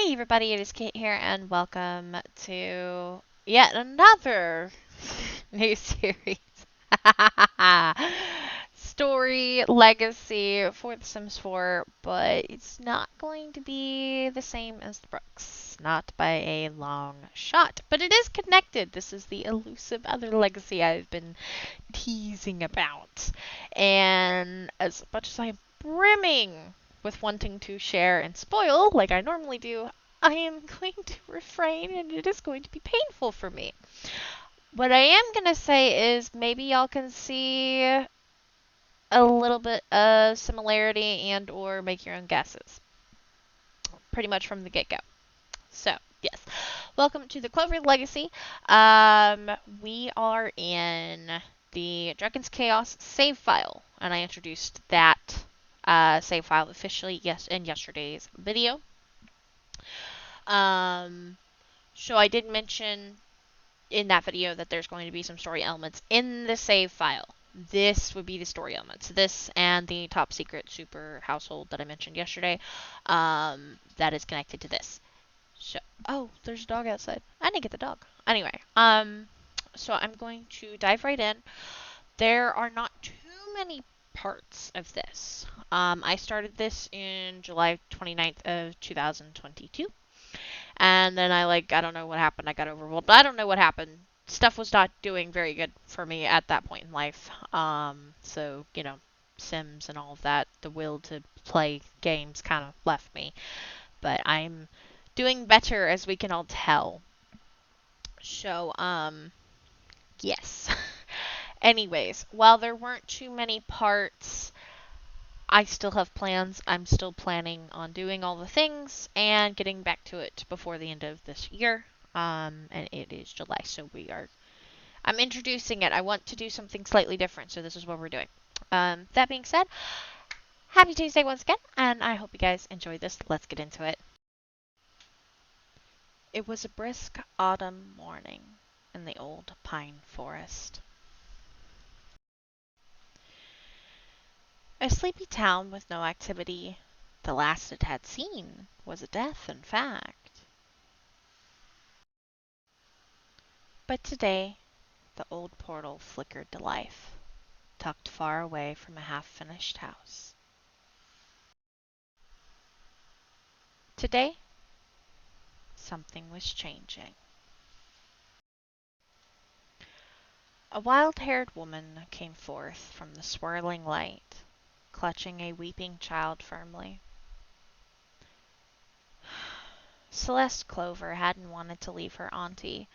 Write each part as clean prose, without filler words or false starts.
Hey everybody, it is Kate here, and welcome to yet another new series. Story Legacy for The Sims 4, but it's not going to be the same as the Brooks. Not by a long shot, but it is connected. This is the elusive other legacy I've been teasing about. And as much as I'm brimming with wanting to share and spoil like I normally do, I am going to refrain and it is going to be painful for me. What I am going to say is maybe y'all can see a little bit of similarity and or make your own guesses. Pretty much from the get-go. So, yes. Welcome to the Clover Legacy. We are in the Dragon's Chaos save file, and I introduced that save file officially in yesterday's video. So I did mention in that video that there's going to be some story elements in the save file. This would be the story elements. This and the top secret super household that I mentioned yesterday, that is connected to this. So, oh, there's a dog outside. I didn't get the dog. Anyway, so I'm going to dive right in. There are not too many parts of this. I started this in July 29th of 2022. And then I don't know what happened. I got overwhelmed. I don't know what happened. Stuff was not doing very good for me at that point in life. So, Sims and all of that, the will to play games kind of left me. But I'm doing better, as we can all tell. So, yes. Anyways, while there weren't too many parts, I still have plans. I'm still planning on doing all the things and getting back to it before the end of this year. And it is July, so I'm introducing it. I want to do something slightly different, so this is what we're doing. That being said, happy Tuesday once again, and I hope you guys enjoyed this. Let's get into it. It was a brisk autumn morning in the old pine forest. A sleepy town with no activity. The last it had seen was a death, in fact. But today, the old portal flickered to life, tucked far away from a half-finished house. Today, something was changing. A wild-haired woman came forth from the swirling light, clutching a weeping child firmly. Celeste Clover hadn't wanted to leave her auntie,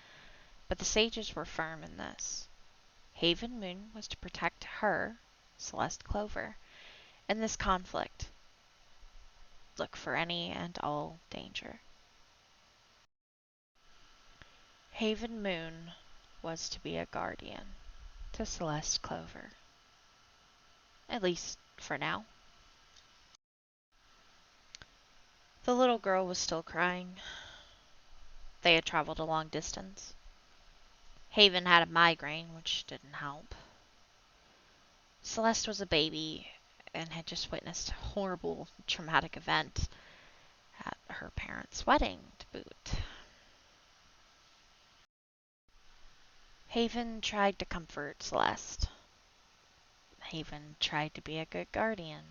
but the sages were firm in this. Haven Moon was to protect her, Celeste Clover, in this conflict. Look for any and all danger. Haven Moon was to be a guardian to Celeste Clover. At least for now. The little girl was still crying. They had traveled a long distance. Haven had a migraine, which didn't help. Celeste was a baby and had just witnessed a horrible, traumatic event at her parents' wedding, to boot. Haven tried to comfort Celeste. Haven tried to be a good guardian.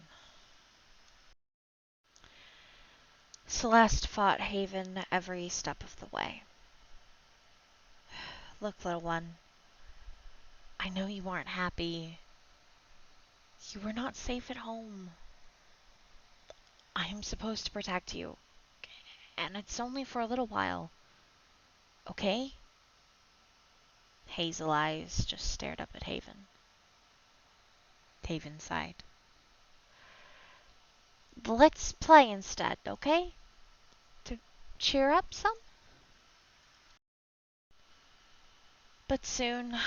Celeste fought Haven every step of the way. Look, little one, I know you aren't happy. You were not safe at home. I am supposed to protect you, and it's only for a little while. Okay? Hazel eyes just stared up at Haven. Haven sighed. Let's play instead, okay? To cheer up some? But soon,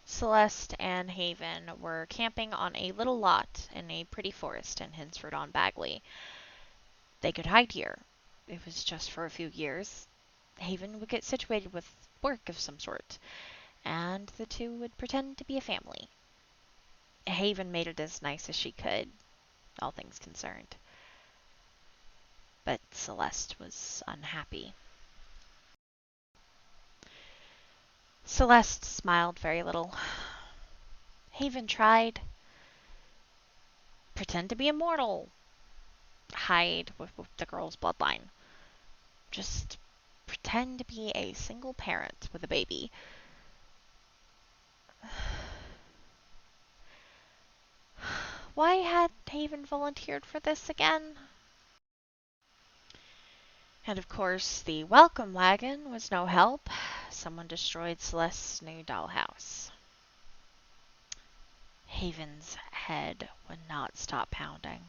Celeste and Haven were camping on a little lot in a pretty forest in Hinsford-on-Bagley. They could hide here. It was just for a few years. Haven would get situated with work of some sort, and the two would pretend to be a family. Haven made it as nice as she could, all things concerned. but Celeste was unhappy. Celeste smiled very little. Haven tried. Pretend to be immortal. Hide with the girl's bloodline. Just pretend to be a single parent with a baby. Why had Haven volunteered for this again? And of course, the welcome wagon was no help. Someone destroyed Celeste's new dollhouse. Haven's head would not stop pounding.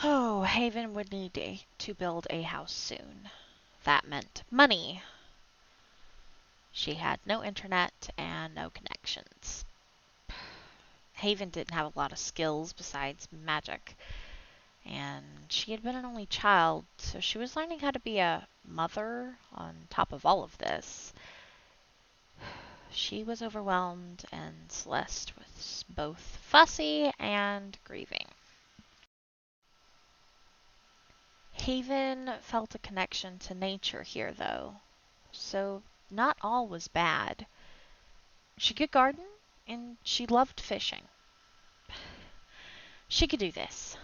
Oh, Haven would need to build a house soon. That meant money. She had no internet and no connections. Haven didn't have a lot of skills besides magic. And she had been an only child, so she was learning how to be a mother on top of all of this. She was overwhelmed, and Celeste was both fussy and grieving. Haven felt a connection to nature here, though, so not all was bad. She could garden, and she loved fishing. She could do this.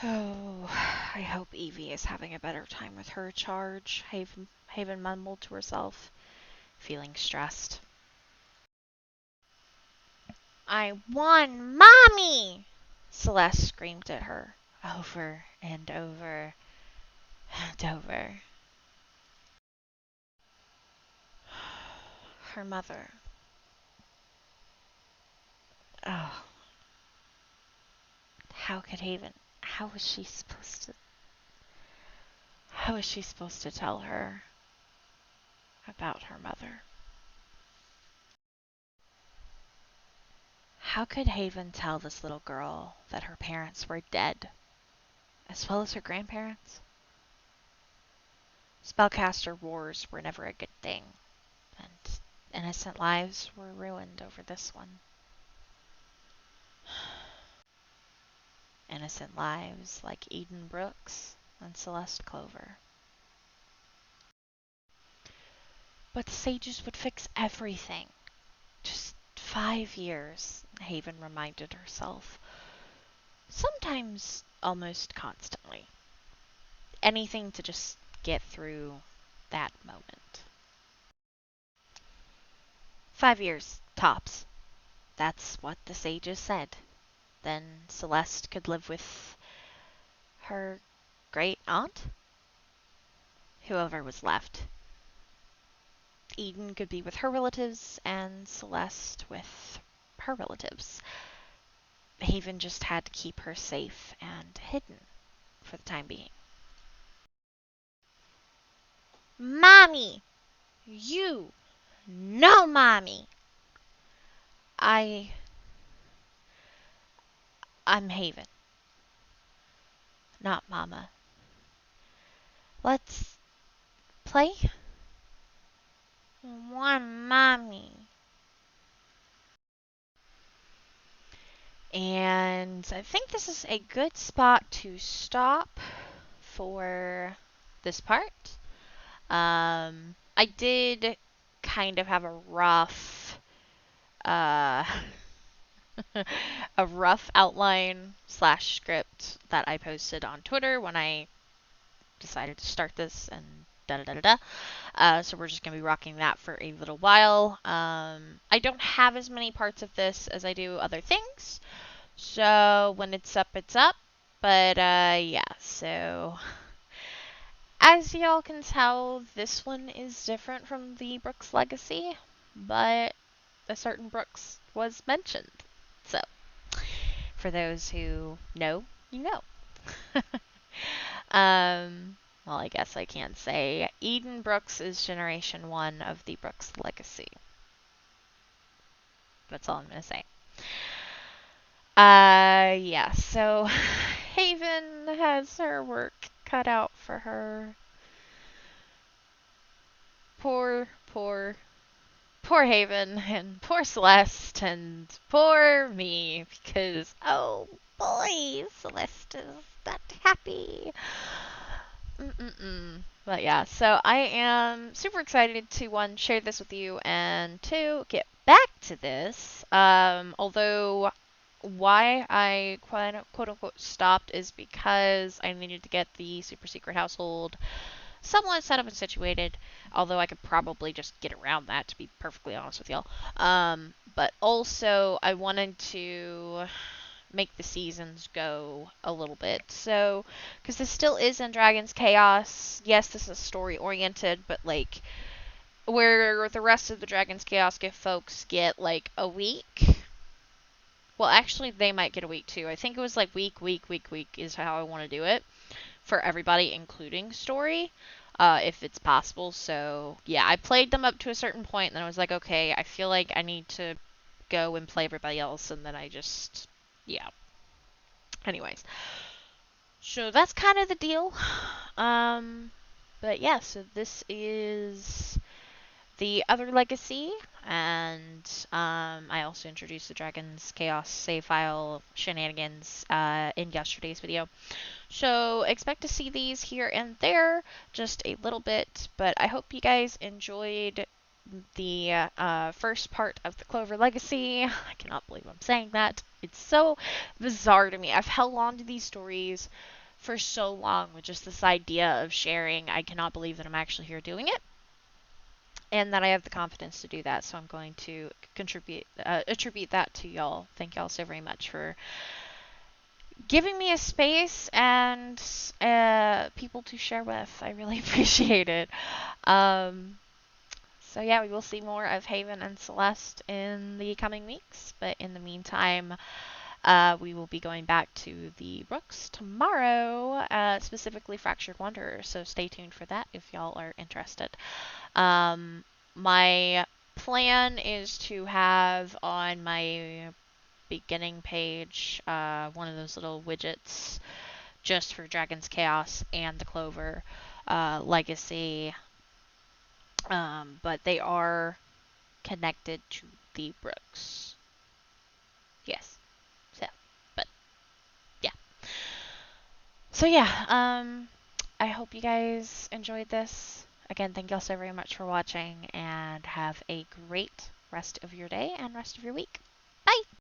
Oh, I hope Evie is having a better time with her charge, Haven mumbled to herself, feeling stressed. I won, Mommy! Celeste screamed at her, over and over and over. Her mother. Oh, how could Haven? How was she supposed to? How was she supposed to tell her about her mother? How could Haven tell this little girl that her parents were dead, as well as her grandparents? Spellcaster wars were never a good thing, and innocent lives were ruined over this one. Innocent lives like Eden Brooks and Celeste Clover. But the sages would fix everything. Just 5 years, Haven reminded herself. Sometimes almost constantly. Anything to just get through that moment. 5 years, tops. That's what the sages said. Then Celeste could live with her great aunt? Whoever was left. Eden could be with her relatives, and Celeste with her relatives. Haven just had to keep her safe and hidden for the time being. Mommy! You! No, Mommy! I'm Haven. Not Mama. Let's play? One Mommy. And I think this is a good spot to stop for this part. I did kind of have a rough, uh, a rough outline slash script that I posted on Twitter when I decided to start this and da da da da da. So we're just gonna be rocking that for a little while. I don't have as many parts of this as I do other things, so when it's up, it's up. But yeah, so as y'all can tell, this one is different from the Brooks Legacy, but a certain Brooks was mentioned. So, for those who know, you know. Well, I guess I can't say. Eden Brooks is Generation 1 of the Brooks Legacy. That's all I'm going to say. Yeah, so Haven has her work cut out for her. Poor poor Haven and poor Celeste and poor me because, oh boy, Celeste is not happy. But yeah, so I am super excited to, one, share this with you, and two, get back to this. Although why I quote unquote stopped is because I needed to get the super secret household somewhat set up and situated, although I could probably just get around that, to be perfectly honest with y'all. But also I wanted to make the seasons go a little bit. So, because this still is in Dragon's Chaos, yes, this is story oriented, but like, where the rest of the Dragon's Chaos folks get like a week. Well, actually, they might get a week too. I think it was like week is how I want to do it for everybody, including story, if it's possible. So, yeah, I played them up to a certain point, and then I was like, okay, I feel like I need to go and play everybody else, and then I just, yeah. Anyways, so that's kind of the deal. But yeah, so this is the other legacy, and I also introduced the Dragon's Chaos save file shenanigans in yesterday's video. So expect to see these here and there, just a little bit, but I hope you guys enjoyed the first part of the Clover Legacy. I cannot believe I'm saying that. It's so bizarre to me. I've held on to these stories for so long with just this idea of sharing. I cannot believe that I'm actually here doing it, and that I have the confidence to do that. So I'm going to attribute that to y'all. Thank y'all so very much for giving me a space and people to share with. I really appreciate it. So yeah, we will see more of Haven and Celeste in the coming weeks. But in the meantime, we will be going back to the books tomorrow, specifically Fractured Wanderer. So stay tuned for that if y'all are interested. My plan is to have on my beginning page one of those little widgets just for Dragon's Chaos and the Clover Legacy. But they are connected to the Brooks. Yes. So, but yeah. So yeah, I hope you guys enjoyed this. Again, thank y'all so very much for watching, and have a great rest of your day and rest of your week. Bye!